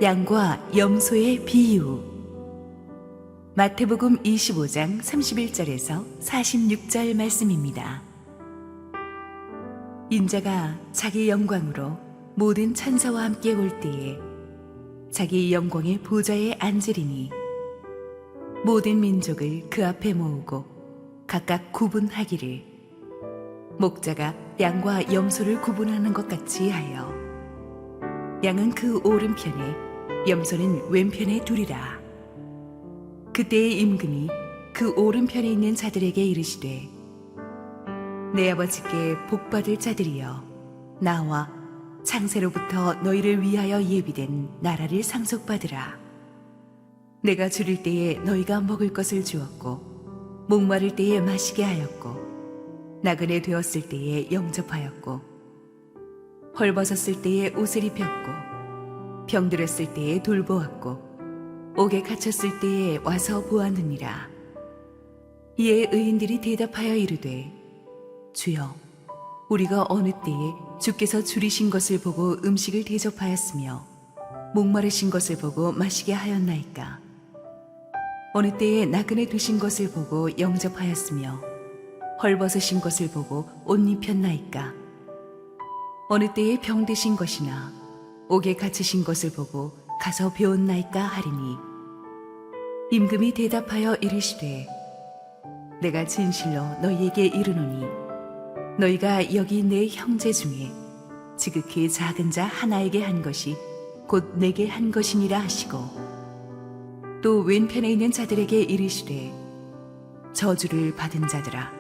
양과 염소의 비유. 마태복음 25장 31절에서 46절 말씀입니다. 인자가 자기 영광으로 모든 천사와 함께 올 때에 자기 영광의 보좌에 앉으리니 모든 민족을 그 앞에 모으고 각각 구분하기를 목자가 양과 염소를 구분하는 것 같이 하여 양은 그 오른편에 염소는 왼편에 두리라. 그때의 임금이 그 오른편에 있는 자들에게 이르시되 내 아버지께 복받을 자들이여 나와 창세로부터 너희를 위하여 예비된 나라를 상속받으라. 내가 줄일 때에 너희가 먹을 것을 주었고 목마를 때에 마시게 하였고 나그네 되었을 때에 영접하였고 헐벗었을 때에 옷을 입혔고 병들었을 때에 돌보았고 옥에 갇혔을 때에 와서 보았느니라. 이에 의인들이 대답하여 이르되 주여 우리가 어느 때에 주께서 줄이신 것을 보고 음식을 대접하였으며 목마르신 것을 보고 마시게 하였나이까. 어느 때에 나그네 되신 것을 보고 영접하였으며 헐벗으신 것을 보고 옷 입혔나이까. 어느 때에 병드신 것이나 옥에 갇히신 것을 보고 가서 배웠나이까 하리니 임금이 대답하여 이르시되 내가 진실로 너희에게 이르노니 너희가 여기 내 형제 중에 지극히 작은 자 하나에게 한 것이 곧 내게 한 것이니라 하시고 또 왼편에 있는 자들에게 이르시되 저주를 받은 자들아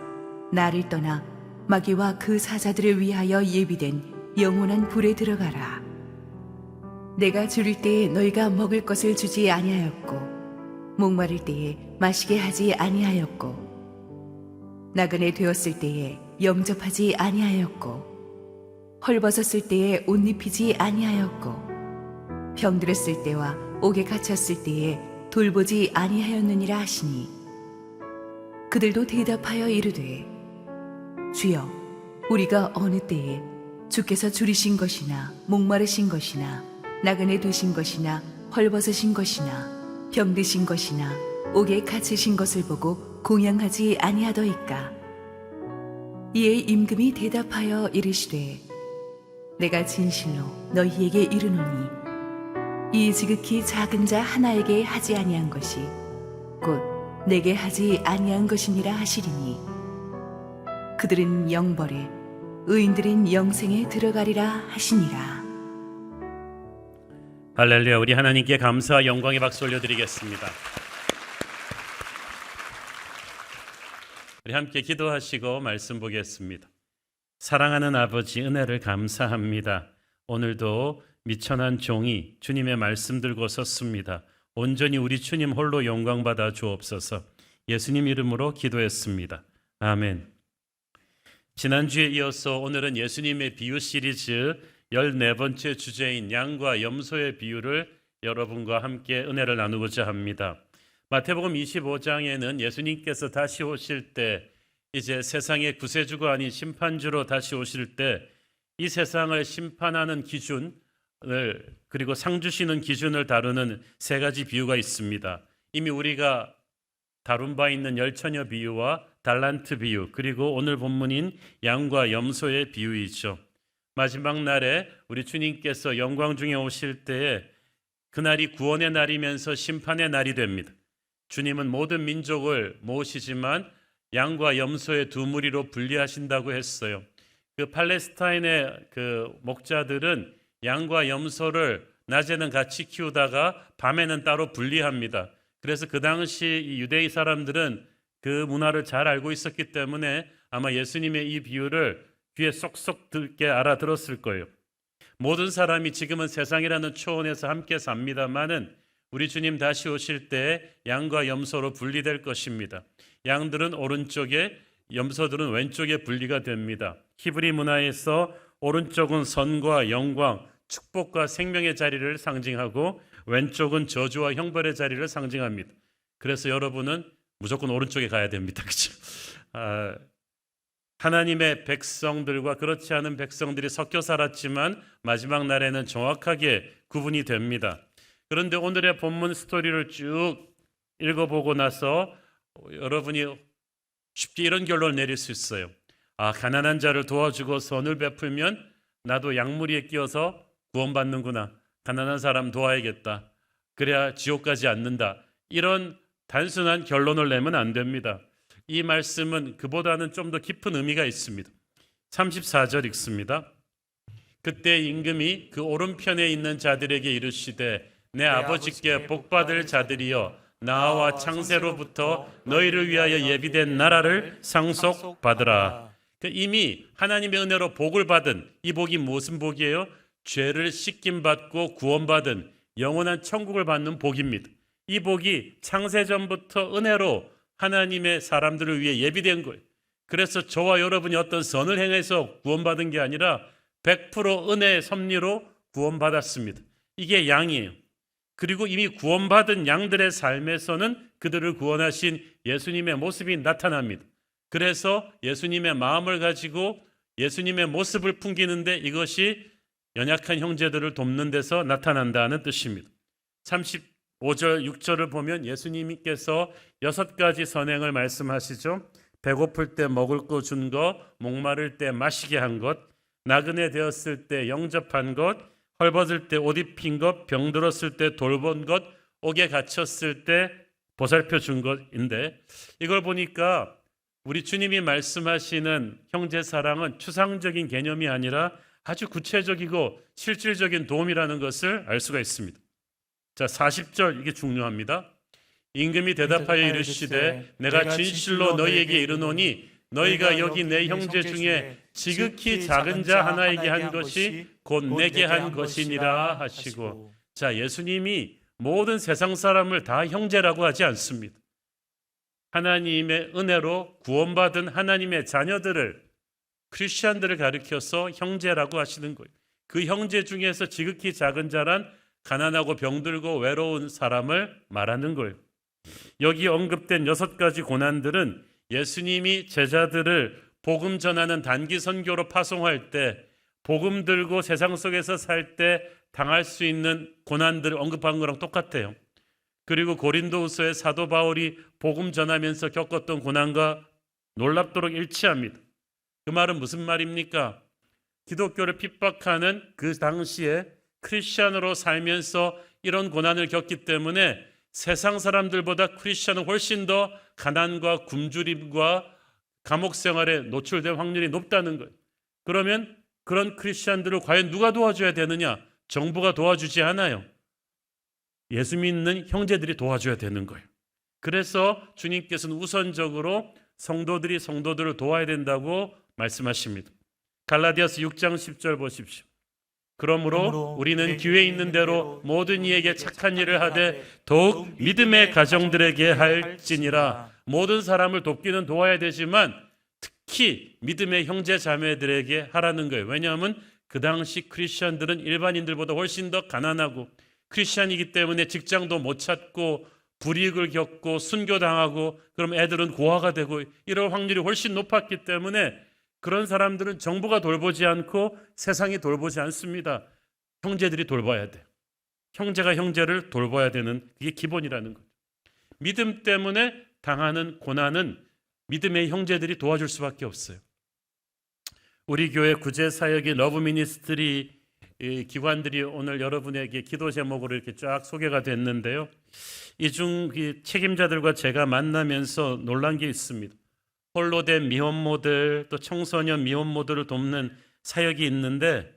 나를 떠나 마귀와 그 사자들을 위하여 예비된 영원한 불에 들어가라. 내가 줄일 때에 너희가 먹을 것을 주지 아니하였고 목마를 때에 마시게 하지 아니하였고 나그네 되었을 때에 영접하지 아니하였고 헐벗었을 때에 옷 입히지 아니하였고 병들었을 때와 옥에 갇혔을 때에 돌보지 아니하였느니라 하시니 그들도 대답하여 이르되 주여 우리가 어느 때에 주께서 줄이신 것이나 목마르신 것이나 나그네 되신 것이나 헐벗으신 것이나 병드신 것이나 옥에 갇히신 것을 보고 공양하지 아니하더이까. 이에 임금이 대답하여 이르시되 내가 진실로 너희에게 이르노니 이 지극히 작은 자 하나에게 하지 아니한 것이 곧 내게 하지 아니한 것이니라 하시리니 그들은 영벌에 의인들은 영생에 들어가리라 하시니라. 할렐루야. 우리 하나님께 감사와 영광의 박수 올려드리겠습니다. 우리 함께 기도하시고 말씀 보겠습니다. 사랑하는 아버지 은혜를 감사합니다. 오늘도 미천한 종이 주님의 말씀 들고 섰습니다. 온전히 우리 주님 홀로 영광 받아 주옵소서. 예수님 이름으로 기도했습니다. 아멘. 지난주에 이어서 오늘은 예수님의 비유 시리즈 14번째 주제인 양과 염소의 비유를 여러분과 함께 은혜를 나누고자 합니다. 마태복음 25장에는 예수님께서 다시 오실 때 이제 세상의 구세주가 아닌 심판주로 다시 오실 때 이 세상을 심판하는 기준을 그리고 상 주시는 기준을 다루는 세 가지 비유가 있습니다. 이미 우리가 다룬 바 있는 열처녀 비유와 달란트 비유 그리고 오늘 본문인 양과 염소의 비유이죠. 마지막 날에 우리 주님께서 영광 중에 오실 때에 그날이 구원의 날이면서 심판의 날이 됩니다. 주님은 모든 민족을 모으시지만 양과 염소의 두 무리로 분리하신다고 했어요. 그 팔레스타인의 그 목자들은 양과 염소를 낮에는 같이 키우다가 밤에는 따로 분리합니다. 그래서 그 당시 이 유대인 사람들은 그 문화를 잘 알고 있었기 때문에 아마 예수님의 이 비유를 귀에 쏙쏙 들게 알아들었을 거예요. 모든 사람이 지금은 세상이라는 초원에서 함께 삽니다만은 우리 주님 다시 오실 때 양과 염소로 분리될 것입니다. 양들은 오른쪽에 염소들은 왼쪽에 분리가 됩니다. 히브리 문화에서 오른쪽은 선과 영광, 축복과 생명의 자리를 상징하고 왼쪽은 저주와 형벌의 자리를 상징합니다. 그래서 여러분은 무조건 오른쪽에 가야 됩니다. 그렇죠? 하나님의 백성들과 그렇지 않은 백성들이 섞여 살았지만 마지막 날에는 정확하게 구분이 됩니다. 그런데 오늘의 본문 스토리를 쭉 읽어보고 나서 여러분이 쉽게 이런 결론을 내릴 수 있어요. 아, 가난한 자를 도와주고 선을 베풀면 나도 양무리에 끼어서 구원받는구나. 가난한 사람 도와야겠다. 그래야 지옥 가지 않는다. 이런 단순한 결론을 내면 안 됩니다. 이 말씀은 그보다는 좀 더 깊은 의미가 있습니다. 34절 읽습니다. 그때 임금이 그 오른편에 있는 자들에게 이르시되 내 아버지께 복받을 자들이여 나와 창세로부터 너희를 위하여 예비된 나라를 상속받으라. 이미 하나님의 은혜로 복을 받은 이 복이 무슨 복이에요? 죄를 씻김받고 구원받은 영원한 천국을 받는 복입니다. 이 복이 창세전부터 은혜로 하나님의 사람들을 위해 예비된 거예요. 그래서 저와 여러분이 어떤 선을 행해서 구원받은 게 아니라 100% 은혜의 섭리로 구원받았습니다. 이게 양이에요. 그리고 이미 구원받은 양들의 삶에서는 그들을 구원하신 예수님의 모습이 나타납니다. 그래서 예수님의 마음을 가지고 예수님의 모습을 풍기는데 이것이 연약한 형제들을 돕는 데서 나타난다는 뜻입니다. 35절, 6절을 보면 예수님께서 6가지 선행을 말씀하시죠. 배고플 때 먹을 거 준 것, 목마를 때 마시게 한 것, 나그네 되었을 때 영접한 것, 헐벗을 때 옷 입힌 것, 병들었을 때 돌본 것, 옥에 갇혔을 때 보살펴 준 것인데, 이걸 보니까 우리 주님이 말씀하시는 형제 사랑은 추상적인 개념이 아니라 아주 구체적이고 실질적인 도움이라는 것을 알 수가 있습니다. 자, 40절 이게 중요합니다. 임금이 대답하여 이르시되 내가 진실로 너희에게 이르노니 너희가 여기 내 형제 중에 지극히 작은 자 하나에게 한 것이 곧 내게 한 것이니라 하시고, 자, 예수님이 모든 세상 사람을 다 형제라고 하지 않습니다. 하나님의 은혜로 구원받은 하나님의 자녀들을, 크리스천들을 가리켜서 형제라고 하시는 거예요. 그 형제 중에서 지극히 작은 자란 가난하고 병들고 외로운 사람을 말하는 거예요. 여기 언급된 6가지 고난들은 예수님이 제자들을 복음 전하는 단기 선교로 파송할 때, 복음 들고 세상 속에서 살 때 당할 수 있는 고난들을 언급한 거랑 똑같아요. 그리고 고린도후서의 사도 바울이 복음 전하면서 겪었던 고난과 놀랍도록 일치합니다. 그 말은 무슨 말입니까? 기독교를 핍박하는 그 당시에 크리스천으로 살면서 이런 고난을 겪기 때문에 세상 사람들보다 크리스천은 훨씬 더 가난과 굶주림과 감옥 생활에 노출될 확률이 높다는 거예요. 그러면 그런 크리스천들을 과연 누가 도와줘야 되느냐? 정부가 도와주지 않아요. 예수 믿는 형제들이 도와줘야 되는 거예요. 그래서 주님께서는 우선적으로 성도들이 성도들을 도와야 된다고 말씀하십니다. 갈라디아서 6장 10절 보십시오. 그러므로 우리는 기회 있는 대로 모든 이에게 착한 일을 하되 더욱 믿음의 가정들에게 할지니라. 모든 사람을 돕기는 도와야 되지만 특히 믿음의 형제 자매들에게 하라는 거예요. 왜냐하면 그 당시 크리스천들은 일반인들보다 훨씬 더 가난하고 크리스천이기 때문에 직장도 못 찾고 불이익을 겪고 순교당하고, 그럼 애들은 고아가 되고 이럴 확률이 훨씬 높았기 때문에 그런 사람들은 정부가 돌보지 않고 세상이 돌보지 않습니다. 형제들이 돌봐야 돼. 형제가 형제를 돌봐야 되는, 그게 기본이라는 거죠. 믿음 때문에 당하는 고난은 믿음의 형제들이 도와줄 수밖에 없어요. 우리 교회 구제사역의 러브미니스트리 기관들이 오늘 여러분에게 기도 제목으로 이렇게 쫙 소개가 됐는데요. 이 중 책임자들과 제가 만나면서 놀란 게 있습니다. 홀로 된 미혼모들, 또 청소년 미혼모들을 돕는 사역이 있는데,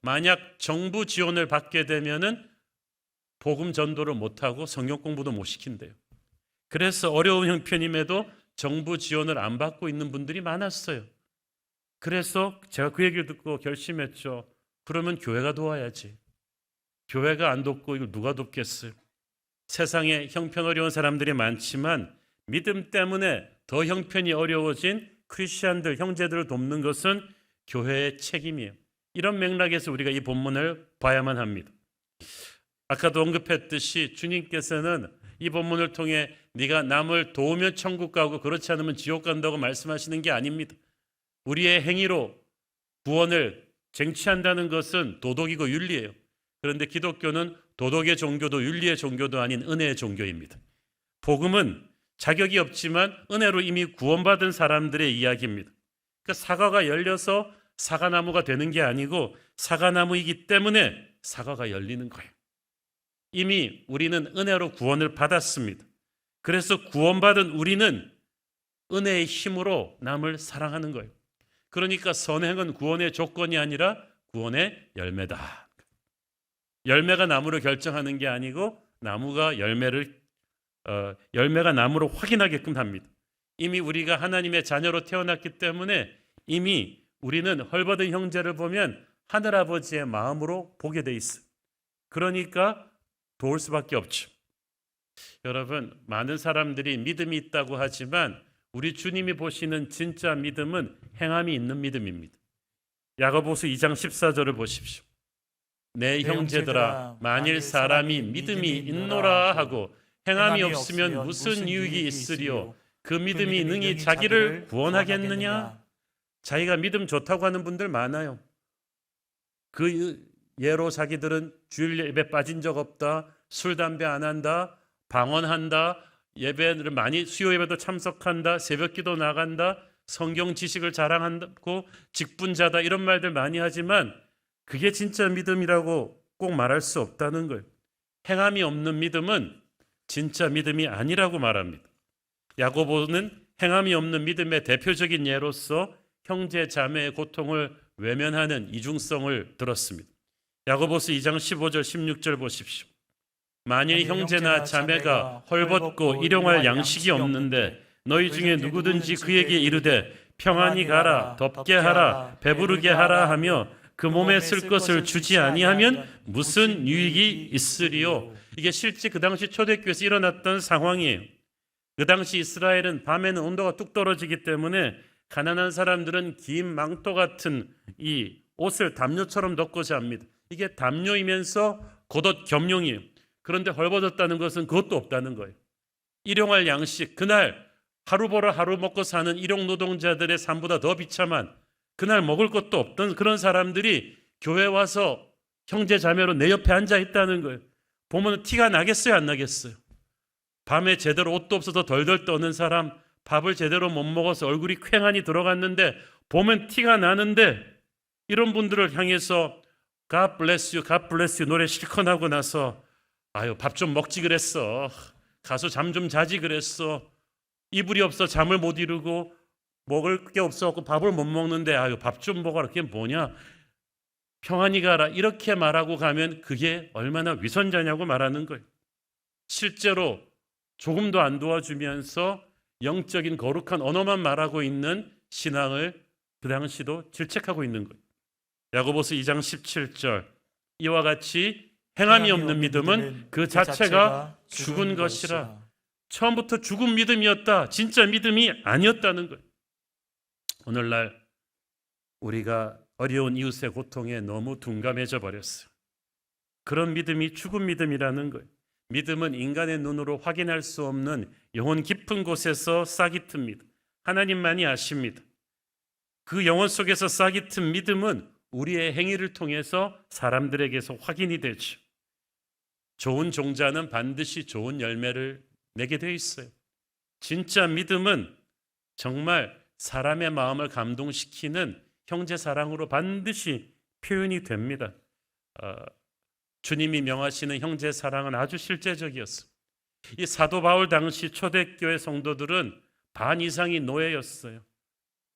만약 정부 지원을 받게 되면은 복음 전도를 못하고 성경 공부도 못 시킨대요. 그래서 어려운 형편임에도 정부 지원을 안 받고 있는 분들이 많았어요. 그래서 제가 그 얘기를 듣고 결심했죠. 그러면 교회가 도와야지. 교회가 안 돕고 이걸 누가 돕겠어요? 세상에 형편 어려운 사람들이 많지만 믿음 때문에 더 형편이 어려워진 크리스천들, 형제들을 돕는 것은 교회의 책임이에요. 이런 맥락에서 우리가 이 본문을 봐야만 합니다. 아까도 언급했듯이 주님께서는 이 본문을 통해 네가 남을 도우면 천국 가고 그렇지 않으면 지옥 간다고 말씀하시는 게 아닙니다. 우리의 행위로 구원을 쟁취한다는 것은 도덕이고 윤리예요. 그런데 기독교는 도덕의 종교도 윤리의 종교도 아닌 은혜의 종교입니다. 복음은 자격이 없지만 은혜로 이미 구원받은 사람들의 이야기입니다. 그러니까 사과가 열려서 사과나무가 되는 게 아니고 사과나무이기 때문에 사과가 열리는 거예요. 이미 우리는 은혜로 구원을 받았습니다. 그래서 구원받은 우리는 은혜의 힘으로 남을 사랑하는 거예요. 그러니까 선행은 구원의 조건이 아니라 구원의 열매다. 열매가 나무를 결정하는 게 아니고 나무가 열매가 나무로 확인하게끔 합니다. 이미 우리가 하나님의 자녀로 태어났기 때문에 이미 우리는 헐벗은 형제를 보면 하늘아버지의 마음으로 보게 돼 있어요. 그러니까 도울 수밖에 없죠. 여러분, 많은 사람들이 믿음이 있다고 하지만 우리 주님이 보시는 진짜 믿음은 행함이 있는 믿음입니다. 야고보서 2장 14절을 보십시오. 내 형제들아, 만일 사람이 믿음이 있노라 하고 행함이 없으면 무슨 유익이 있으리요? 그 믿음이 능히 자기를 구원하겠느냐? 자기가 믿음 좋다고 하는 분들 많아요. 그 예로 자기들은 주일 예배 빠진 적 없다, 술 담배 안 한다, 방언한다, 예배를 많이 수요 예배도 참석한다, 새벽기도 나간다, 성경 지식을 자랑한다고 직분자다, 이런 말들 많이 하지만 그게 진짜 믿음이라고 꼭 말할 수 없다는 거예요. 행함이 없는 믿음은 진짜 믿음이 아니라고 말합니다. 야고보는 행함이 없는 믿음의 대표적인 예로서 형제 자매의 고통을 외면하는 이중성을 들었습니다. 야고보서 2장 15절 16절 보십시오. 만일 형제나 자매가 헐벗고 일용할 양식이 없는데 너희 중에 누구든지 그에게 이르되 평안히 가라, 덥게 하라, 배부르게 하라 하며 그 몸에 쓸 것을 주지 아니하면 무슨 유익이 있으리요? 이게 실제 그 당시 초대교회에서 일어났던 상황이에요. 그 당시 이스라엘은 밤에는 온도가 뚝 떨어지기 때문에 가난한 사람들은 긴 망토 같은 이 옷을 담요처럼 덮고 잡니다. 이게 담요이면서 겉옷 겸용이에요. 그런데 헐벗었다는 것은 그것도 없다는 거예요. 일용할 양식, 그날 하루 벌어 하루 먹고 사는 일용 노동자들의 삶보다 더 비참한, 그날 먹을 것도 없던 그런 사람들이 교회 와서 형제 자매로 내 옆에 앉아 있다는 거예요. 보면 티가 나겠어요, 안 나겠어요? 밤에 제대로 옷도 없어서 덜덜 떠는 사람, 밥을 제대로 못 먹어서 얼굴이 퀭하니 들어갔는데 보면 티가 나는데, 이런 분들을 향해서 God bless you, God bless you 노래 실컷 하고 나서 아유, 밥 좀 먹지 그랬어, 가서 잠 좀 자지 그랬어, 이불이 없어 잠을 못 이루고 먹을 게 없어갖고 밥을 못 먹는데 아유, 밥 좀 먹어라, 그게 뭐냐, 평안히 가라, 이렇게 말하고 가면 그게 얼마나 위선자냐고 말하는 거예요. 실제로 조금도 안 도와주면서 영적인 거룩한 언어만 말하고 있는 신앙을 그 당시도 질책하고 있는 거예요. 야고보서 2장 17절, 이와 같이 행함이 없는 믿음은 그 자체가 죽은 것이라. 처음부터 죽은 믿음이었다, 진짜 믿음이 아니었다는 거예요. 오늘날 우리가 어려운 이웃의 고통에 너무 둔감해져 버렸어요. 그런 믿음이 죽은 믿음이라는 거예요. 믿음은 인간의 눈으로 확인할 수 없는 영혼 깊은 곳에서 싹이 틉니다. 하나님만이 아십니다. 그 영혼 속에서 싹이 튼 믿음은 우리의 행위를 통해서 사람들에게서 확인이 되죠. 좋은 종자는 반드시 좋은 열매를 내게 되어 있어요. 진짜 믿음은 정말 사람의 마음을 감동시키는 형제 사랑으로 반드시 표현이 됩니다. 주님이 명하시는 형제 사랑은 아주 실제적이었어요. 이 사도 바울 당시 초대교회 성도들은 반 이상이 노예였어요.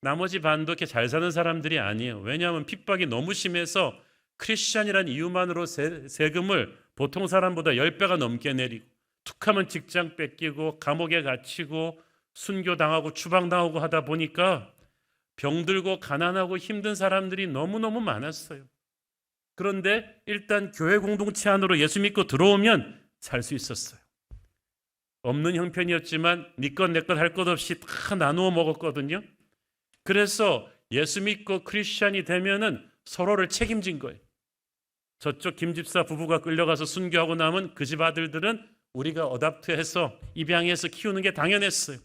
나머지 반도 이렇게 잘 사는 사람들이 아니에요. 왜냐하면 핍박이 너무 심해서 크리스찬이라는 이유만으로 세금을 보통 사람보다 10배가 넘게 내리고, 툭하면 직장 뺏기고 감옥에 갇히고 순교당하고 추방당하고 하다 보니까 병들고 가난하고 힘든 사람들이 너무너무 많았어요. 그런데 일단 교회 공동체 안으로 예수 믿고 들어오면 살 수 있었어요. 없는 형편이었지만 네 것 내 것 할 것 없이 다 나누어 먹었거든요. 그래서 예수 믿고 크리스찬이 되면은 서로를 책임진 거예요. 저쪽 김집사 부부가 끌려가서 순교하고 나면 그 집 아들들은 우리가 어답트해서 입양해서 키우는 게 당연했어요.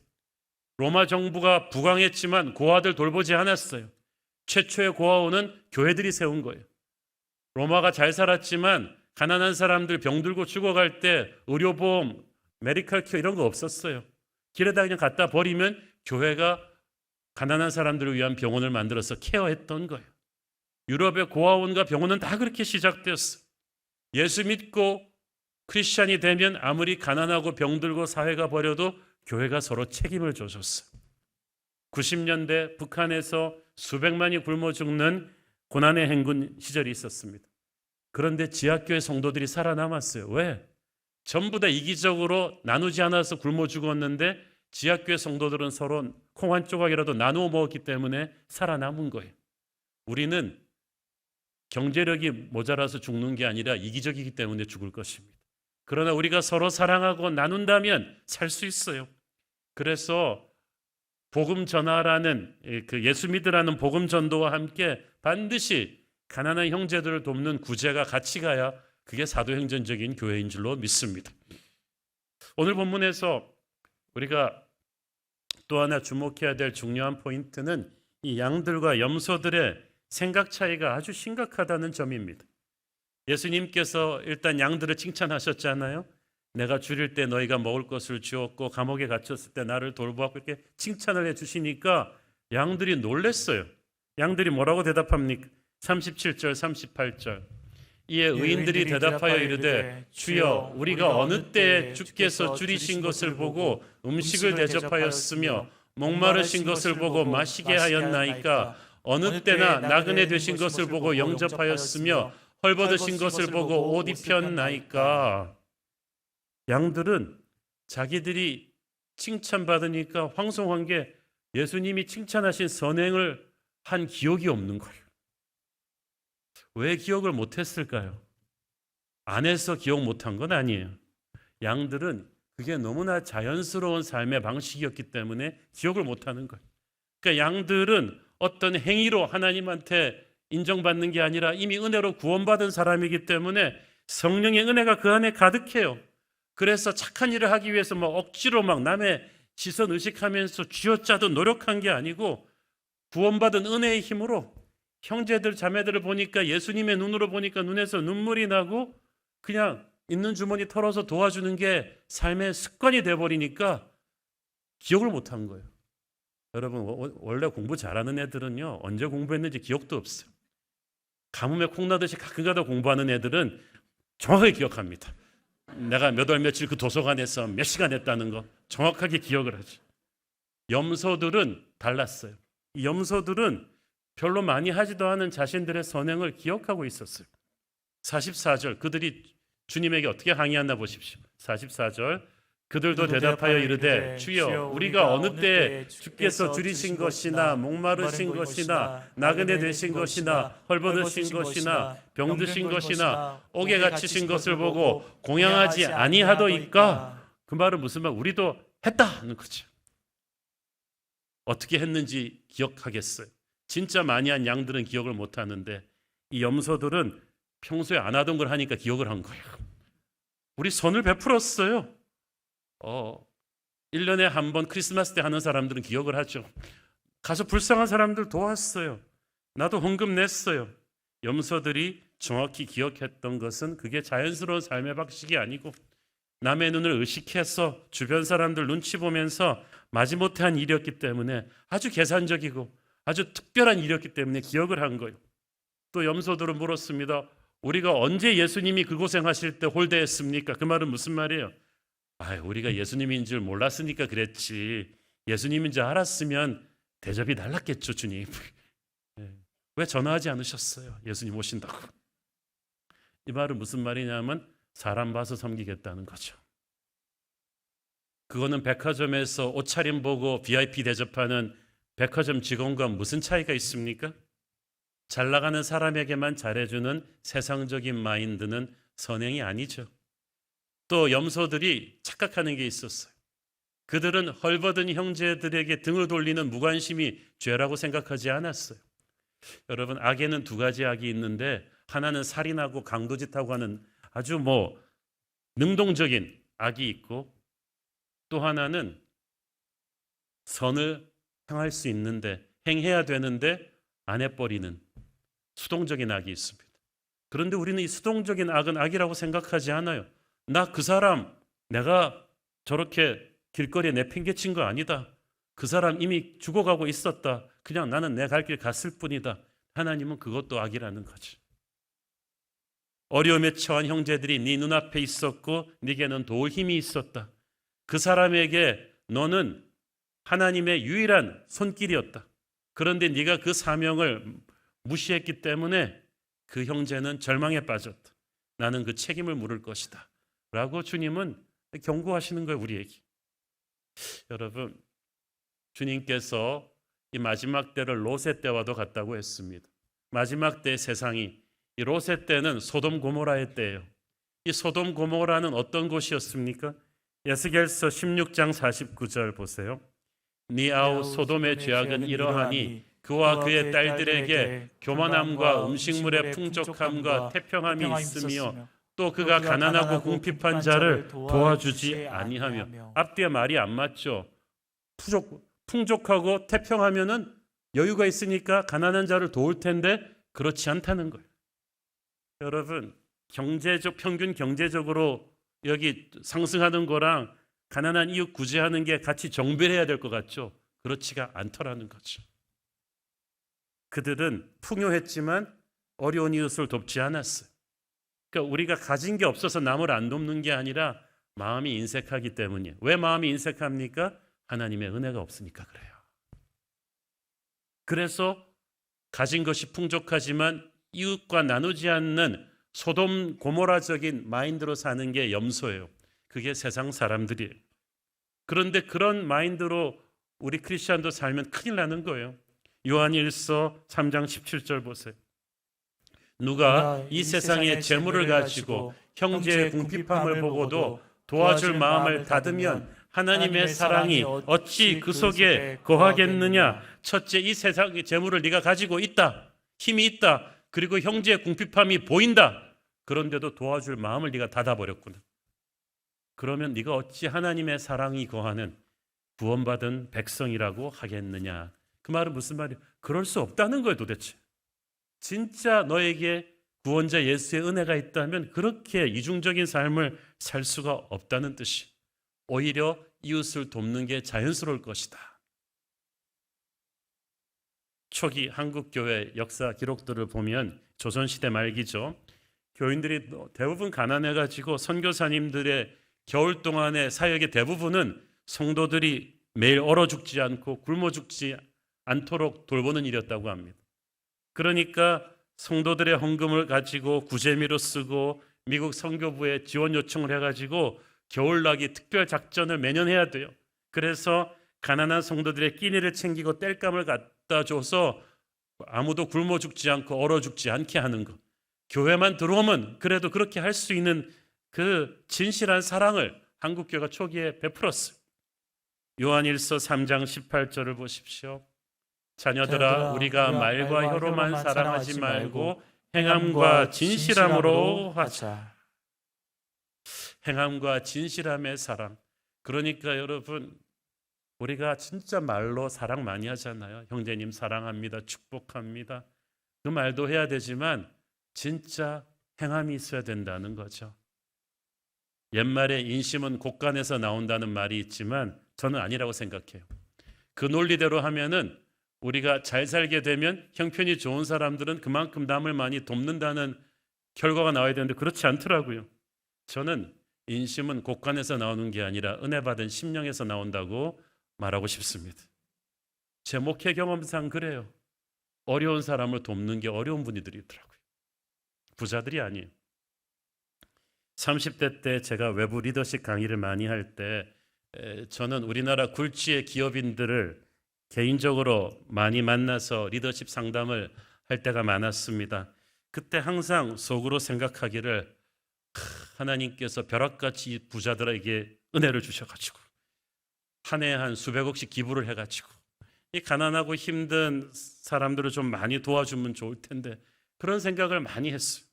로마 정부가 부강했지만 고아들 돌보지 않았어요. 최초의 고아원은 교회들이 세운 거예요. 로마가 잘 살았지만 가난한 사람들 병들고 죽어갈 때 의료보험, 메디컬 케어 이런 거 없었어요. 길에다 그냥 갖다 버리면 교회가 가난한 사람들을 위한 병원을 만들어서 케어했던 거예요. 유럽의 고아원과 병원은 다 그렇게 시작되었어요. 예수 믿고 크리스찬이 되면 아무리 가난하고 병들고 사회가 버려도 교회가 서로 책임을 져줬어요. 90년대 북한에서 수백만이 굶어 죽는 고난의 행군 시절이 있었습니다. 그런데 지하교회 성도들이 살아남았어요. 왜? 전부 다 이기적으로 나누지 않아서 굶어 죽었는데 지하교회 성도들은 서로 콩 한 조각이라도 나누어 먹었기 때문에 살아남은 거예요. 우리는 경제력이 모자라서 죽는 게 아니라 이기적이기 때문에 죽을 것입니다. 그러나 우리가 서로 사랑하고 나눈다면 살 수 있어요. 그래서 복음 전하라는 그 예수 믿으라는 복음 전도와 함께 반드시 가난한 형제들을 돕는 구제가 같이 가야 그게 사도행전적인 교회인 줄로 믿습니다. 오늘 본문에서 우리가 또 하나 주목해야 될 중요한 포인트는 이 양들과 염소들의 생각 차이가 아주 심각하다는 점입니다. 예수님께서 일단 양들을 칭찬하셨잖아요. 내가 줄일 때 너희가 먹을 것을 주었고 감옥에 갇혔을 때 나를 돌보았고 이렇게 칭찬을 해주시니까 양들이 놀랬어요. 양들이 뭐라고 대답합니까? 37절 38절 이에 의인들이 대답하여 이르되 주여 우리가 어느 때에 주께서 줄이신 것을 보고 음식을 대접하였으며 목마르신 것을 보고 마시게 하였나이까 어느 때나 나그네 되신 것을 보고 영접하였으며 헐벗으신 것을 보고 옷 입혔나이까. 양들은 자기들이 칭찬받으니까 황송한 게 예수님이 칭찬하신 선행을 한 기억이 없는 거예요. 왜 기억을 못했을까요? 안 해서 기억 못한 건 아니에요. 양들은 그게 너무나 자연스러운 삶의 방식이었기 때문에 기억을 못하는 거예요. 그러니까 양들은 어떤 행위로 하나님한테 인정받는 게 아니라 이미 은혜로 구원받은 사람이기 때문에 성령의 은혜가 그 안에 가득해요. 그래서 착한 일을 하기 위해서 억지로 남의 시선 의식하면서 쥐어짜도 노력한 게 아니고 구원받은 은혜의 힘으로 형제들 자매들을 보니까 예수님의 눈으로 보니까 눈에서 눈물이 나고 그냥 있는 주머니 털어서 도와주는 게 삶의 습관이 돼버리니까 기억을 못한 거예요. 여러분 원래 공부 잘하는 애들은요 언제 공부했는지 기억도 없어요. 가뭄에 콩 나듯이 가끔가다 공부하는 애들은 정확하게 기억합니다. 내가 몇 월 며칠 그 도서관에서 몇 시간 했다는 거 정확하게 기억을 하죠. 염소들은 달랐어요. 이 염소들은 별로 많이 하지도 않은 자신들의 선행을 기억하고 있었어요. 44절 그들이 주님에게 어떻게 항의했나 보십시오. 44절 그들도 대답하여 이르되 주여 우리가 어느 때에 주께서 줄이신 것이나 목마르신 것이나 나그네 되신 것이나 헐벗으신 것이나 병드신 것이나 옥에 갇히신 것을 보고 공양하지 아니하더이까. 그 말은 무슨 말? 우리도 했다는 거죠. 어떻게 했는지 기억하겠어요. 진짜 많이 한 양들은 기억을 못 하는데 이 염소들은 평소에 안 하던 걸 하니까 기억을 한 거예요. 우리 선을 베풀었어요. 1년에 한 번 크리스마스 때 하는 사람들은 기억을 하죠. 가서 불쌍한 사람들 도왔어요. 나도 헌금 냈어요. 염소들이 정확히 기억했던 것은 그게 자연스러운 삶의 방식이 아니고 남의 눈을 의식해서 주변 사람들 눈치 보면서 마지못해 한 일이었기 때문에 아주 계산적이고 아주 특별한 일이었기 때문에 기억을 한 거예요. 또 염소들은 물었습니다. 우리가 언제 예수님이 그 고생하실 때 홀대했습니까? 그 말은 무슨 말이에요? 우리가 예수님인 줄 몰랐으니까 그랬지. 예수님인 줄 알았으면 대접이 달랐겠죠, 주님. 왜 전화하지 않으셨어요? 예수님 오신다고. 이 말은 무슨 말이냐면 사람 봐서 섬기겠다는 거죠. 그거는 백화점에서 옷차림 보고 VIP 대접하는 백화점 직원과 무슨 차이가 있습니까? 잘 나가는 사람에게만 잘해주는 세상적인 마인드는 선행이 아니죠. 또 염소들이 착각하는 게 있었어요. 그들은 헐벗은 형제들에게 등을 돌리는 무관심이 죄라고 생각하지 않았어요. 여러분 악에는 두 가지 악이 있는데 하나는 살인하고 강도짓하고 하는 아주 능동적인 악이 있고 또 하나는 선을 행할 수 있는데 행해야 되는데 안 해버리는 수동적인 악이 있습니다. 그런데 우리는 이 수동적인 악은 악이라고 생각하지 않아요. 나 그 사람 내가 저렇게 길거리에 내팽개친 거 아니다. 그 사람 이미 죽어가고 있었다. 그냥 나는 내 갈 길 갔을 뿐이다. 하나님은 그것도 악이라는 거지. 어려움에 처한 형제들이 네 눈앞에 있었고 네게는 도울 힘이 있었다. 그 사람에게 너는 하나님의 유일한 손길이었다. 그런데 네가 그 사명을 무시했기 때문에 그 형제는 절망에 빠졌다. 나는 그 책임을 물을 것이다. 라고 주님은 경고하시는 거예요, 우리에게. 여러분, 주님께서 이 마지막 때를 롯의 때와도 같다고 했습니다. 마지막 때의 세상이, 이 롯의 때는 소돔 고모라의 때예요. 이 소돔 고모라는 어떤 곳이었습니까? 에스겔서 16장 49절 보세요. 네 아우 소돔의 죄악은 이러하니 그와 그의 딸들에게 교만함과 음식물의 풍족함과 태평함이 있으며 또 그가 가난하고 궁핍한 자를 도와주지 아니하며. 앞뒤에 말이 안 맞죠. 풍족하고 태평하면은 여유가 있으니까 가난한 자를 도울 텐데 그렇지 않다는 거예요. 여러분, 평균 경제적으로 여기 상승하는 거랑 가난한 이웃 구제하는 게 같이 정비해야 될 것 같죠? 그렇지가 않더라는 거죠. 그들은 풍요했지만 어려운 이웃을 돕지 않았어요. 그러니까 우리가 가진 게 없어서 남을 안 돕는 게 아니라 마음이 인색하기 때문이에요. 왜 마음이 인색합니까? 하나님의 은혜가 없으니까 그래요. 그래서 가진 것이 풍족하지만 이웃과 나누지 않는 소돔 고모라적인 마인드로 사는 게 염소예요. 그게 세상 사람들이에요. 그런데 그런 마인드로 우리 크리스천도 살면 큰일 나는 거예요. 요한일서 3장 17절 보세요. 누가 이 세상의 재물을 가지고 형제의 궁핍함을 보고도 도와줄 마음을 닫으면 하나님의 사랑이 어찌 그 속에 거하겠느냐. 첫째, 이 세상의 재물을 네가 가지고 있다. 힘이 있다. 그리고 형제의 궁핍함이 보인다. 그런데도 도와줄 마음을 네가 닫아버렸구나. 그러면 네가 어찌 하나님의 사랑이 거하는 구원받은 백성이라고 하겠느냐. 그 말은 무슨 말이에요? 그럴 수 없다는 거예요, 도대체. 진짜 너에게 구원자 예수의 은혜가 있다면 그렇게 이중적인 삶을 살 수가 없다는 뜻이. 오히려 이웃을 돕는 게 자연스러울 것이다. 초기 한국교회 역사 기록들을 보면 조선시대 말기죠. 교인들이 대부분 가난해가지고 선교사님들의 겨울 동안의 사역의 대부분은 성도들이 매일 얼어 죽지 않고 굶어 죽지 않도록 돌보는 일이었다고 합니다. 그러니까 성도들의 헌금을 가지고 구제미로 쓰고 미국 선교부에 지원 요청을 해가지고 겨울나기 특별 작전을 매년 해야 돼요. 그래서 가난한 성도들의 끼니를 챙기고 땔감을 갖다 줘서 아무도 굶어 죽지 않고 얼어 죽지 않게 하는 것. 교회만 들어오면 그래도 그렇게 할 수 있는 그 진실한 사랑을 한국교회가 초기에 베풀었어요. 요한일서 3장 18절을 보십시오. 자녀들아, 우리가 말과 혀로만 사랑하지 말고 행함과 진실함으로 하자. 행함과 진실함의 사랑. 그러니까 여러분, 우리가 진짜 말로 사랑 많이 하잖아요. 형제님 사랑합니다. 축복합니다. 그 말도 해야 되지만 진짜 행함이 있어야 된다는 거죠. 옛말에 인심은 곳간에서 나온다는 말이 있지만 저는 아니라고 생각해요. 그 논리대로 하면은 우리가 잘 살게 되면 형편이 좋은 사람들은 그만큼 남을 많이 돕는다는 결과가 나와야 되는데 그렇지 않더라고요. 저는 인심은 곳간에서 나오는 게 아니라 은혜 받은 심령에서 나온다고 말하고 싶습니다. 제 목회 경험상 그래요. 어려운 사람을 돕는 게 어려운 분들이 있더라고요. 부자들이 아니에요. 30대 때 제가 외부 리더십 강의를 많이 할 때 저는 우리나라 굴지의 기업인들을 개인적으로 많이 만나서 리더십 상담을 할 때가 많았습니다. 그때 항상 속으로 생각하기를 하나님께서 벼락같이 부자들에게 은혜를 주셔가지고 한 해에 한 수백억씩 기부를 해가지고 이 가난하고 힘든 사람들을 좀 많이 도와주면 좋을 텐데 그런 생각을 많이 했어요.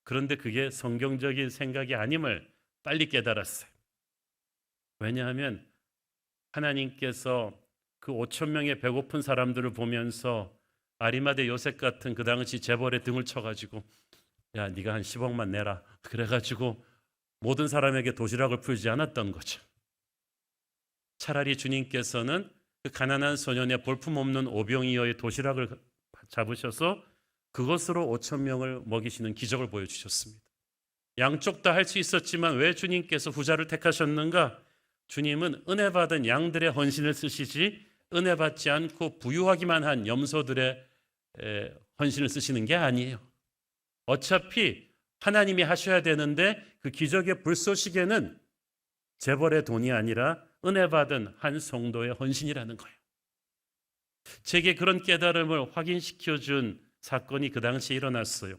그런데 그게 성경적인 생각이 아님을 빨리 깨달았어요. 왜냐하면 하나님께서 그 5천 명의 배고픈 사람들을 보면서 아리마대 요셉 같은 그 당시 재벌의 등을 쳐가지고 야, 네가 한 10억만 내라. 그래가지고 모든 사람에게 도시락을 풀지 않았던 거죠. 차라리 주님께서는 그 가난한 소년의 볼품없는 오병이어의 도시락을 잡으셔서 그것으로 5천 명을 먹이시는 기적을 보여주셨습니다. 양쪽 다 할 수 있었지만 왜 주님께서 후자를 택하셨는가? 주님은 은혜 받은 양들의 헌신을 쓰시지 은혜 받지 않고 부유하기만 한 염소들의 헌신을 쓰시는 게 아니에요. 어차피 하나님이 하셔야 되는데 그 기적의 불쏘시개는 재벌의 돈이 아니라 은혜 받은 한 성도의 헌신이라는 거예요. 제게 그런 깨달음을 확인시켜준 사건이 그 당시에 일어났어요.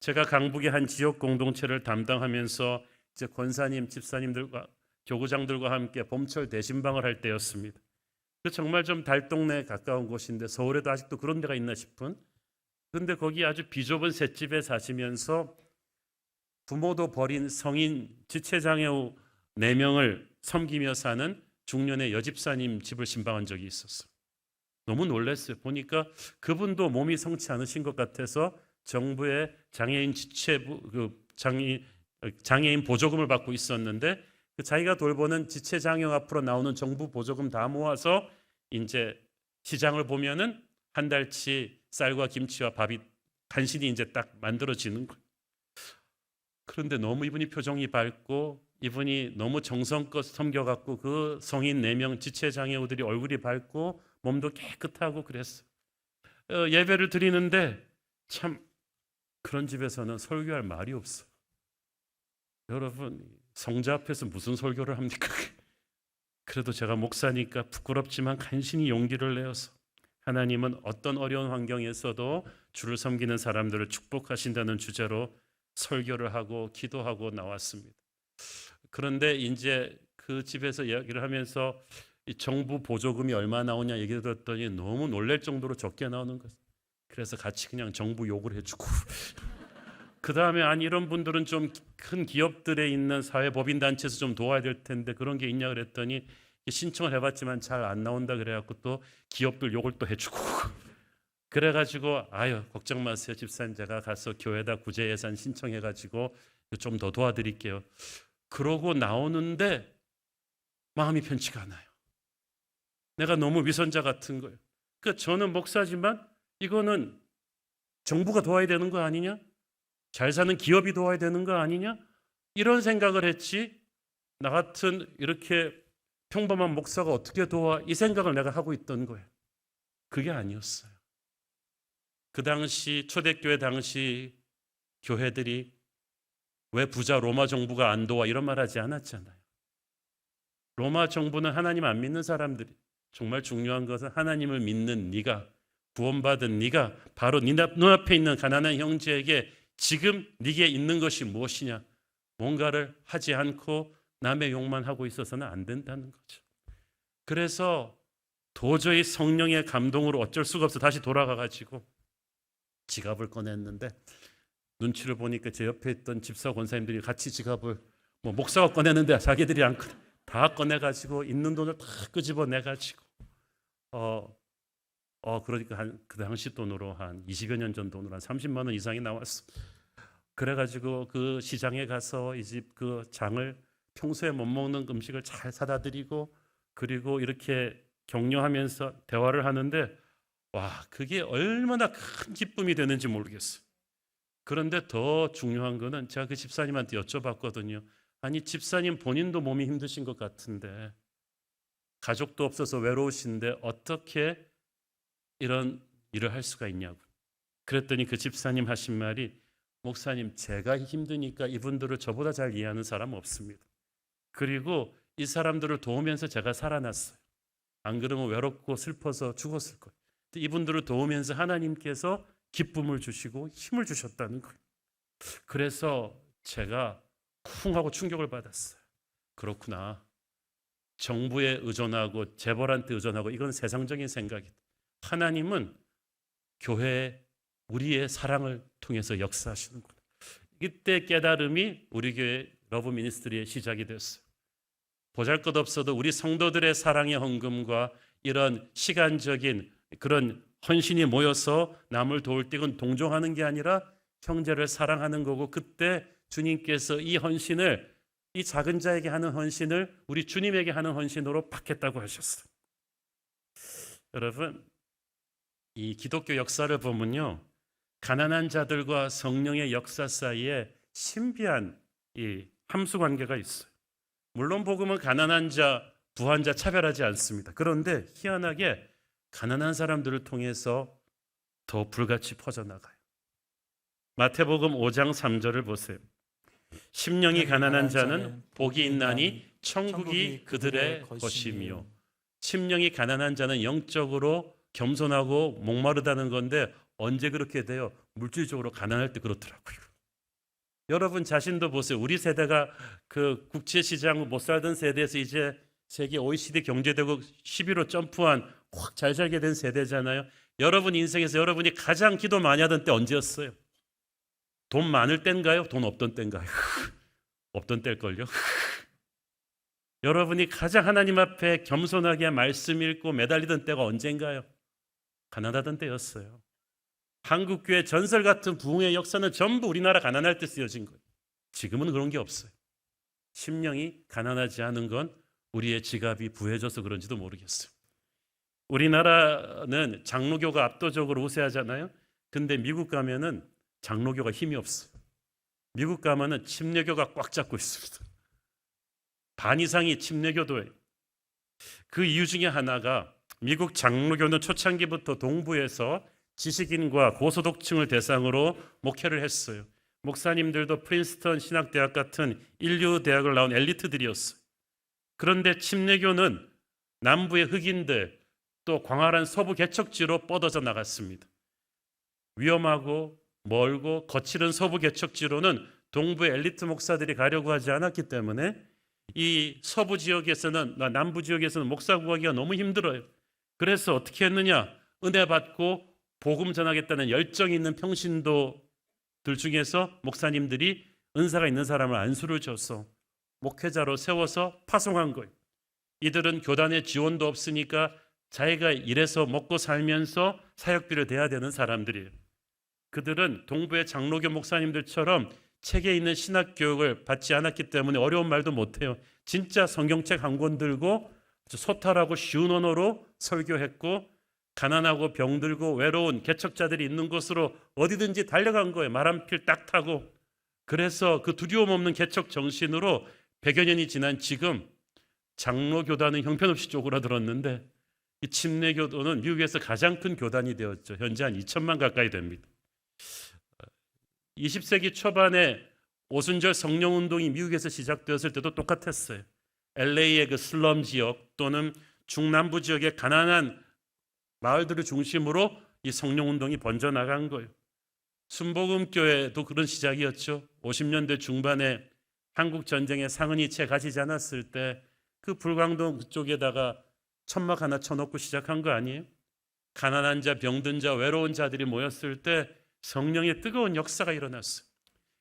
제가 강북의 한 지역 공동체를 담당하면서 이제 권사님, 집사님들과 교구장들과 함께 봄철 대신방을 할 때였습니다. 정말 좀 달동네에 가까운 곳인데 서울에도 아직도 그런 데가 있나 싶은. 그런데 거기 아주 비좁은 셋집에 사시면서 부모도 버린 성인 지체장애우 4명을 섬기며 사는 중년의 여집사님 집을 신방한 적이 있었어요. 너무 놀랐어요. 보니까 그분도 몸이 성치 않으신 것 같아서 정부의 장애인 장애인 보조금을 받고 있었는데 그 자기가 돌보는 지체장애우 앞으로 나오는 정부 보조금 다 모아서 이제 시장을 보면은 한 달치 쌀과 김치와 밥이 간신히 이제 딱 만들어지는 거예요. 그런데 너무 이분이 표정이 밝고 이분이 너무 정성껏 섬겨갖고 그 성인 4명 지체장애우들이 얼굴이 밝고 몸도 깨끗하고 그랬어요. 예배를 드리는데 참 그런 집에서는 설교할 말이 없어요. 여러분 성자 앞에서 무슨 설교를 합니까? 그래도 제가 목사니까 부끄럽지만 간신히 용기를 내어서 하나님은 어떤 어려운 환경에서도 주를 섬기는 사람들을 축복하신다는 주제로 설교를 하고 기도하고 나왔습니다. 그런데 이제 그 집에서 이야기를 하면서 이 정부 보조금이 얼마 나오냐 얘기를 들었더니 너무 놀랄 정도로 적게 나오는 거예요. 그래서 같이 그냥 정부 욕을 해주고 그 다음에 아니 이런 분들은 좀 큰 기업들에 있는 사회법인단체에서 좀 도와야 될 텐데 그런 게 있냐 그랬더니 신청을 해봤지만 잘 안 나온다 그래갖고 또 기업들 욕을 또 해주고 그래가지고 아유 걱정 마세요 집사님 제가 가서 교회에다 구제 예산 신청해가지고 좀 더 도와드릴게요. 그러고 나오는데 마음이 편치가 않아요. 내가 너무 위선자 같은 거예요. 그러니까 저는 목사지만 이거는 정부가 도와야 되는 거 아니냐? 잘 사는 기업이 도와야 되는 거 아니냐? 이런 생각을 했지 나 같은 이렇게 평범한 목사가 어떻게 도와? 이 생각을 내가 하고 있던 거예요. 그게 아니었어요. 그 당시 초대교회 당시 교회들이 왜 부자 로마 정부가 안 도와 이런 말 하지 않았잖아요. 로마 정부는 하나님 안 믿는 사람들이 정말 중요한 것은 하나님을 믿는 네가 구원받은 네가 바로 네 눈앞에 있는 가난한 형제에게 지금 네게 있는 것이 무엇이냐 뭔가를 하지 않고 남의 욕만 하고 있어서는 안 된다는 거죠. 그래서 도저히 성령의 감동으로 어쩔 수가 없어 다시 돌아가가지고 지갑을 꺼냈는데 눈치를 보니까 제 옆에 있던 집사 권사님들이 같이 지갑을 목사가 꺼내는데 자기들이 안 꺼내 다 꺼내가지고 있는 돈을 다 끄집어내가지고 그러니까 그 당시 돈으로 한 20여 년 전 돈으로 한 30만 원 이상이 나왔어. 그래가지고 그 시장에 가서 이 집 그 장을 평소에 못 먹는 음식을 잘 사다 드리고 그리고 이렇게 격려하면서 대화를 하는데 와 그게 얼마나 큰 기쁨이 되는지 모르겠어요. 그런데 더 중요한 거는 제가 그 집사님한테 여쭤봤거든요. 아니 집사님 본인도 몸이 힘드신 것 같은데 가족도 없어서 외로우신데 어떻게 이런 일을 할 수가 있냐고. 그랬더니 그 집사님 하신 말이 목사님 제가 힘드니까 이분들을 저보다 잘 이해하는 사람 없습니다. 그리고 이 사람들을 도우면서 제가 살아났어요. 안 그러면 외롭고 슬퍼서 죽었을 거예요. 이분들을 도우면서 하나님께서 기쁨을 주시고 힘을 주셨다는 거예요. 그래서 제가 쿵 하고 충격을 받았어요. 그렇구나. 정부에 의존하고 재벌한테 의존하고 이건 세상적인 생각이다. 하나님은 교회에 우리의 사랑을 통해서 역사하시는구나. 이때 깨달음이 우리 교회 러브 미니스트리의 시작이 됐어요. 보잘것없어도 우리 성도들의 사랑의 헌금과 이런 시간적인 그런 헌신이 모여서 남을 도울 때 이건 동정하는 게 아니라 형제를 사랑하는 거고, 그때 주님께서 이 헌신을, 이 작은 자에게 하는 헌신을 우리 주님에게 하는 헌신으로 받겠다고 하셨어요. 여러분, 이 기독교 역사를 보면요, 가난한 자들과 성령의 역사 사이에 신비한 이 함수 관계가 있어요. 물론 복음은 가난한 자, 부한 자 차별하지 않습니다. 그런데 희한하게 가난한 사람들을 통해서 더 불같이 퍼져나가요. 마태복음 5장 3절을 보세요. 심령이 가난한 자는 복이 있나니 천국이 그들의 것이며. 심령이 가난한 자는 영적으로 겸손하고 목마르다는 건데, 언제 그렇게 돼요? 물질적으로 가난할 때 그렇더라고요. 여러분 자신도 보세요. 우리 세대가 그 국제시장 못 살던 세대에서 이제 세계 OECD 경제대국 10위로 점프한 확 잘 살게 된 세대잖아요. 여러분 인생에서 여러분이 가장 기도 많이 하던 때 언제였어요? 돈 많을 땐가요? 돈 없던 땐가요? 없던 때일걸요. 여러분이 가장 하나님 앞에 겸손하게 말씀 읽고 매달리던 때가 언젠가요? 가난하던 때였어요. 한국교회 전설 같은 부흥의 역사는 전부 우리나라 가난할 때 쓰여진 거예요. 지금은 그런 게 없어요. 심령이 가난하지 않은 건 우리의 지갑이 부해져서 그런지도 모르겠어요. 우리나라는 장로교가 압도적으로 우세하잖아요. 근데 미국 가면은 장로교가 힘이 없어요. 미국 가면은 침례교가 꽉 잡고 있습니다. 반 이상이 침례교도예요. 그 이유 중에 하나가, 미국 장로교는 초창기부터 동부에서 지식인과 고소득층을 대상으로 목회를 했어요. 목사님들도 프린스턴 신학대학 같은 인류 대학을 나온 엘리트들이었어요. 그런데 침례교는 남부의 흑인들, 또 광활한 서부 개척지로 뻗어져 나갔습니다. 위험하고 멀고 거칠은 서부 개척지로는 동부의 엘리트 목사들이 가려고 하지 않았기 때문에 이 서부 지역에서는, 남부 지역에서는 목사 구하기가 너무 힘들어요. 그래서 어떻게 했느냐? 은혜 받고 복음 전하겠다는 열정이 있는 평신도들 중에서 목사님들이 은사가 있는 사람을 안수를 줘서 목회자로 세워서 파송한 거예요. 이들은 교단의 지원도 없으니까 자기가 일해서 먹고 살면서 사역비를 대야 되는 사람들이에요. 그들은 동부의 장로교 목사님들처럼 책에 있는 신학 교육을 받지 않았기 때문에 어려운 말도 못해요. 진짜 성경책 한 권 들고 소탈하고 쉬운 언어로 설교했고, 가난하고 병들고 외로운 개척자들이 있는 곳으로 어디든지 달려간 거예요. 말 한 필 딱 타고. 그래서 그 두려움 없는 개척 정신으로 100여 년이 지난 지금 장로교단은 형편없이 쪼그라들었는데, 이 침례교도는 미국에서 가장 큰 교단이 되었죠. 현재 한 2천만 가까이 됩니다. 20세기 초반에 오순절 성령운동이 미국에서 시작되었을 때도 똑같았어요. LA의 그 슬럼 지역 또는 중남부 지역의 가난한 마을들을 중심으로 이 성령운동이 번져나간 거예요. 순복음교회도 그런 시작이었죠. 50년대 중반에 한국전쟁에 상흔이 채 가지지 않았을 때 그 불광동 그쪽에다가 천막 하나 쳐놓고 시작한 거 아니에요? 가난한 자, 병든 자, 외로운 자들이 모였을 때 성령의 뜨거운 역사가 일어났어요.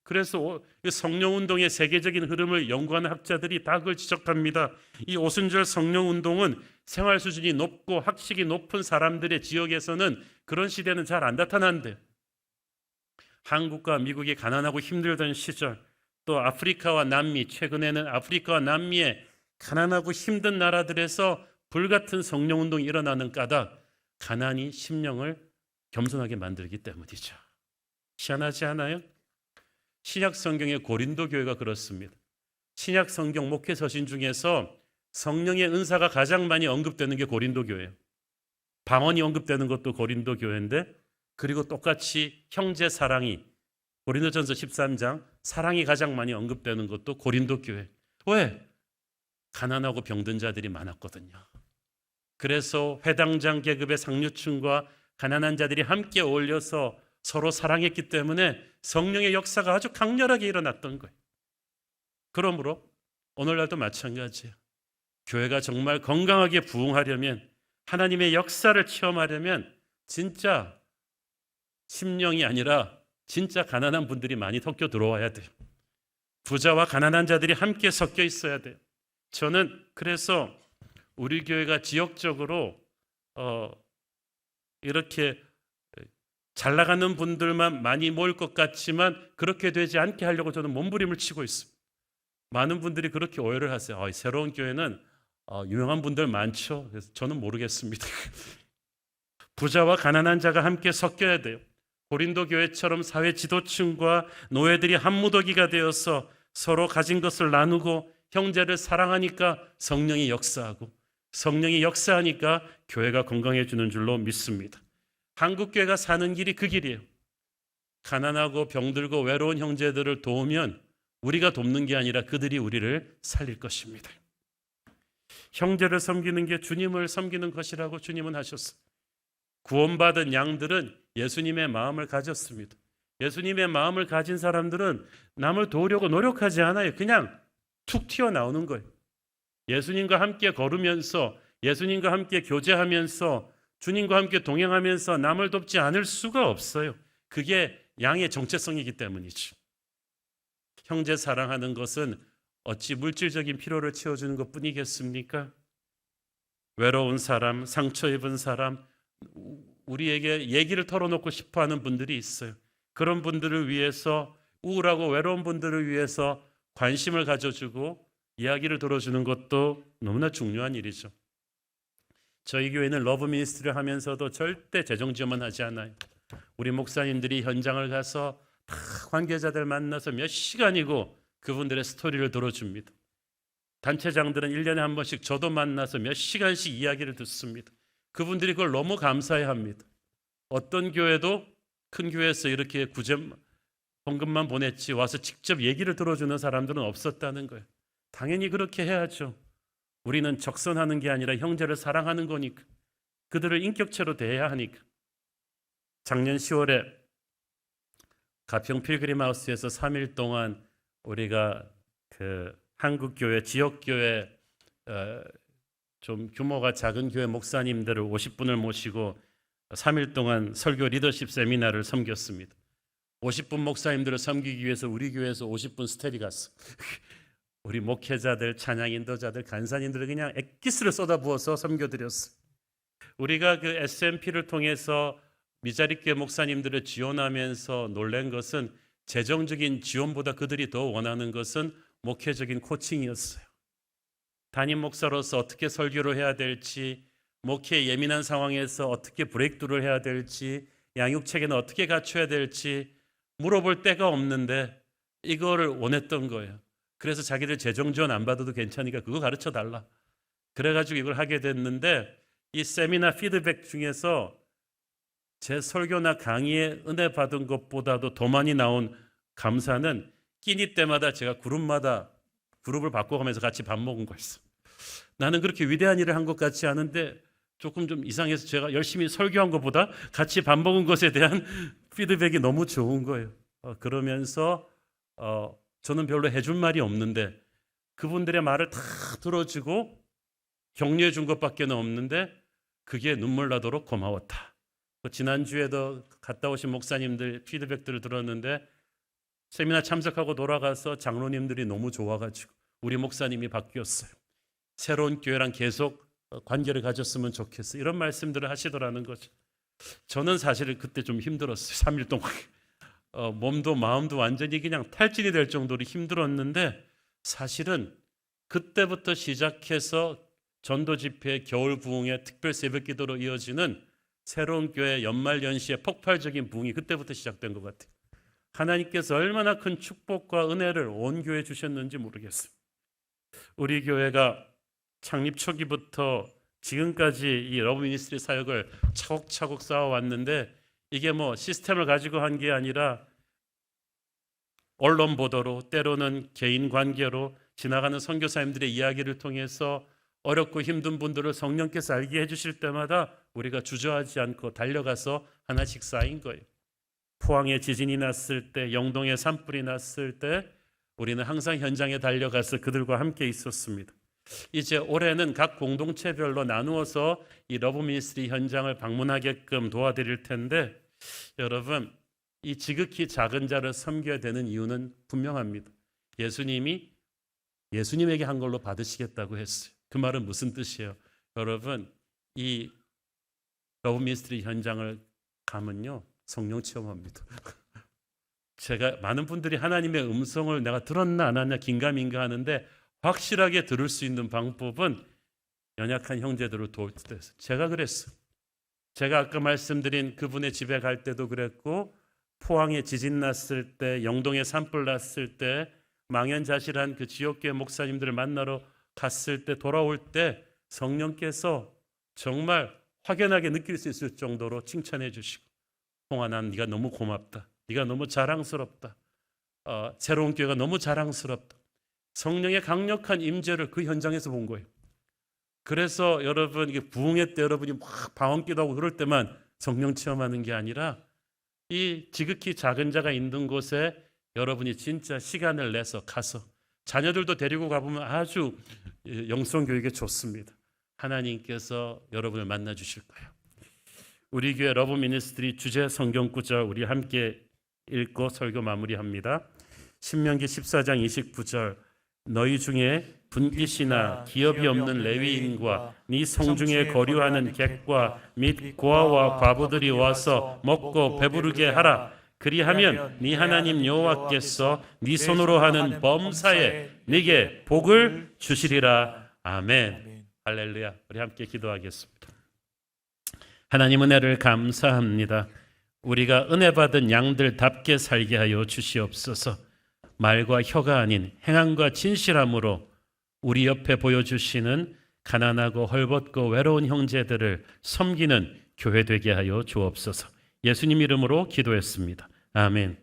그래서 성령운동의 세계적인 흐름을 연구하는 학자들이 다 그걸 지적합니다. 이 오순절 성령운동은 생활 수준이 높고 학식이 높은 사람들의 지역에서는 그런 시대는 잘 안 나타난대요. 한국과 미국이 가난하고 힘들던 시절, 또 아프리카와 남미, 최근에는 아프리카와 남미의 가난하고 힘든 나라들에서 불같은 성령운동이 일어나는 까닭, 가난이 심령을 겸손하게 만들기 때문이죠. 희한하지 않아요? 신약 성경의 고린도 교회가 그렇습니다. 신약 성경 목회 서신 중에서 성령의 은사가 가장 많이 언급되는 게 고린도 교회예요. 방언이 언급되는 것도 고린도 교회인데, 그리고 똑같이 형제 사랑이, 고린도전서 13장 사랑이 가장 많이 언급되는 것도 고린도 교회. 왜? 가난하고 병든 자들이 많았거든요. 그래서 회당장 계급의 상류층과 가난한 자들이 함께 어울려서 서로 사랑했기 때문에 성령의 역사가 아주 강렬하게 일어났던 거예요. 그러므로 오늘날도 마찬가지예요. 교회가 정말 건강하게 부흥하려면, 하나님의 역사를 체험하려면 진짜 심령이 아니라 진짜 가난한 분들이 많이 섞여 들어와야 돼요. 부자와 가난한 자들이 함께 섞여 있어야 돼요. 저는 그래서 우리 교회가 지역적으로 이렇게 잘 나가는 분들만 많이 모일 것 같지만 그렇게 되지 않게 하려고 저는 몸부림을 치고 있습니다. 많은 분들이 그렇게 오해를 하세요. 새로운 교회는 유명한 분들 많죠. 그래서 저는 모르겠습니다. 부자와 가난한 자가 함께 섞여야 돼요. 고린도 교회처럼 사회 지도층과 노예들이 한 무더기가 되어서 서로 가진 것을 나누고 형제를 사랑하니까 성령이 역사하고, 성령이 역사하니까 교회가 건강해지는 줄로 믿습니다. 한국 교회가 사는 길이 그 길이에요. 가난하고 병들고 외로운 형제들을 도우면 우리가 돕는 게 아니라 그들이 우리를 살릴 것입니다. 형제를 섬기는 게 주님을 섬기는 것이라고 주님은 하셨어요. 구원받은 양들은 예수님의 마음을 가졌습니다. 예수님의 마음을 가진 사람들은 남을 도우려고 노력하지 않아요. 그냥 툭 튀어나오는 거예요. 예수님과 함께 걸으면서, 예수님과 함께 교제하면서, 주님과 함께 동행하면서 남을 돕지 않을 수가 없어요. 그게 양의 정체성이기 때문이죠. 형제 사랑하는 것은 어찌 물질적인 필요를 채워주는 것뿐이겠습니까? 외로운 사람, 상처 입은 사람, 우리에게 얘기를 털어놓고 싶어하는 분들이 있어요. 그런 분들을 위해서, 우울하고 외로운 분들을 위해서 관심을 가져주고 이야기를 들어주는 것도 너무나 중요한 일이죠. 저희 교회는 러브 미니스트리를 하면서도 절대 재정 지원하지 않아요. 우리 목사님들이 현장을 가서 다 관계자들 만나서 몇 시간이고 그분들의 스토리를 들어줍니다. 단체장들은 1년에 한 번씩 저도 만나서 몇 시간씩 이야기를 듣습니다. 그분들이 그걸 너무 감사해합니다. 어떤 교회도 큰 교회에서 이렇게 헌금만 보냈지 와서 직접 얘기를 들어주는 사람들은 없었다는 거예요. 당연히 그렇게 해야죠. 우리는 적선하는 게 아니라 형제를 사랑하는 거니까. 그들을 인격체로 대해야 하니까. 작년 10월에 가평 필그림하우스에서 3일 동안 우리가 한국교회, 지역교회, 좀 규모가 작은 교회 목사님들을 50분을 모시고 3일 동안 설교 리더십 세미나를 섬겼습니다. 50분 목사님들을 섬기기 위해서 우리 교회에서 50분 스텝이 갔어. 우리 목회자들, 찬양 인도자들, 간사님들을 그냥 엑기스를 쏟아부어서 섬겨드렸어. 우리가 그 SMP를 통해서 미자립교회 목사님들을 지원하면서 놀란 것은 재정적인 지원보다 그들이 더 원하는 것은 목회적인 코칭이었어요. 담임 목사로서 어떻게 설교를 해야 될지, 목회의 예민한 상황에서 어떻게 브레이크드를 해야 될지, 양육체계는 어떻게 갖춰야 될지 물어볼 데가 없는데 이거를 원했던 거예요. 그래서 자기들 재정 지원 안 받아도 괜찮으니까 그거 가르쳐 달라. 그래가지고 이걸 하게 됐는데, 이 세미나 피드백 중에서 제 설교나 강의에 은혜 받은 것보다도 더 많이 나온 감사는 끼니 때마다 제가 그룹을 바꿔가면서 같이 밥 먹은 거였어. 나는 그렇게 위대한 일을 한 것 같지 않은데 조금 좀 이상해서 제가 열심히 설교한 것보다 같이 밥 먹은 것에 대한 피드백이 너무 좋은 거예요. 그러면서 저는 별로 해줄 말이 없는데 그분들의 말을 다 들어주고 격려해 준 것밖에 없는데 그게 눈물 나도록 고마웠다. 지난주에도 갔다 오신 목사님들 피드백들을 들었는데 세미나 참석하고 돌아가서 장로님들이 너무 좋아가지고 우리 목사님이 바뀌었어요. 새로운 교회랑 계속 관계를 가졌으면 좋겠어. 이런 말씀들을 하시더라는 거죠. 저는 사실 그때 좀 힘들었어요. 3일 동안. 몸도 마음도 완전히 그냥 탈진이 될 정도로 힘들었는데 사실은 그때부터 시작해서 전도 집회, 겨울 부흥의 특별 새벽 기도로 이어지는 새로운 교회 연말 연시의 폭발적인 부흥이 그때부터 시작된 것 같아요. 하나님께서 얼마나 큰 축복과 은혜를 온 교회에 주셨는지 모르겠어요. 우리 교회가 창립 초기부터 지금까지 이 러브 미니스트리 사역을 차곡차곡 쌓아왔는데 이게 뭐 시스템을 가지고 한 게 아니라 언론 보도로, 때로는 개인 관계로, 지나가는 선교사님들의 이야기를 통해서 어렵고 힘든 분들을 성령께서 알게 해주실 때마다 우리가 주저하지 않고 달려가서 하나씩 쌓인 거예요. 포항에 지진이 났을 때, 영동에 산불이 났을 때 우리는 항상 현장에 달려가서 그들과 함께 있었습니다. 이제 올해는 각 공동체별로 나누어서 이 러브 미니스트리 현장을 방문하게끔 도와드릴 텐데 여러분, 이 지극히 작은 자를 섬겨야 되는 이유는 분명합니다. 예수님이 예수님에게 한 걸로 받으시겠다고 했어요. 그 말은 무슨 뜻이에요? 여러분, 이 러브 미니스트리 현장을 가면요, 성령 체험합니다. 제가 많은 분들이 하나님의 음성을 내가 들었나 안 하냐 긴가민가 하는데 확실하게 들을 수 있는 방법은 연약한 형제들을 도울 때였어요. 제가 그랬어요. 제가 아까 말씀드린 그분의 집에 갈 때도 그랬고 포항에 지진 났을 때, 영동에 산불 났을 때, 망연자실한 그 지역교회 목사님들을 만나러 갔을 때, 돌아올 때 성령께서 정말 확연하게 느낄 수 있을 정도로 칭찬해 주시고, 홍아 난 네가 너무 고맙다. 네가 너무 자랑스럽다. 새로운 교회가 너무 자랑스럽다. 성령의 강력한 임재를 그 현장에서 본 거예요. 그래서 여러분 이게 부흥회 때 여러분이 막 방언기도 하고 그럴 때만 성령 체험하는 게 아니라 이 지극히 작은 자가 있는 곳에 여러분이 진짜 시간을 내서 가서 자녀들도 데리고 가보면 아주 영성교육에 좋습니다. 하나님께서 여러분을 만나 주실 거예요. 우리 교회 러브 미니스트리 주제 성경 구절 우리 함께 읽고 설교 마무리합니다. 신명기 14장 29절 너희 중에 분깃이나 기업이 없는 레위인과 네 성중에 거류하는 객과 및 고아와 과부들이 와서 먹고 배부르게 하라. 그리하면 네 하나님 여호와께서 네 손으로 하는 범사에 네게 복을 주시리라. 아멘. 할렐루야. 우리 함께 기도하겠습니다. 하나님 은혜를 감사합니다. 우리가 은혜 받은 양들답게 살게 하여 주시옵소서. 말과 혀가 아닌 행함과 진실함으로 우리 옆에 보여주시는 가난하고 헐벗고 외로운 형제들을 섬기는 교회 되게 하여 주옵소서. 예수님 이름으로 기도했습니다. 아멘.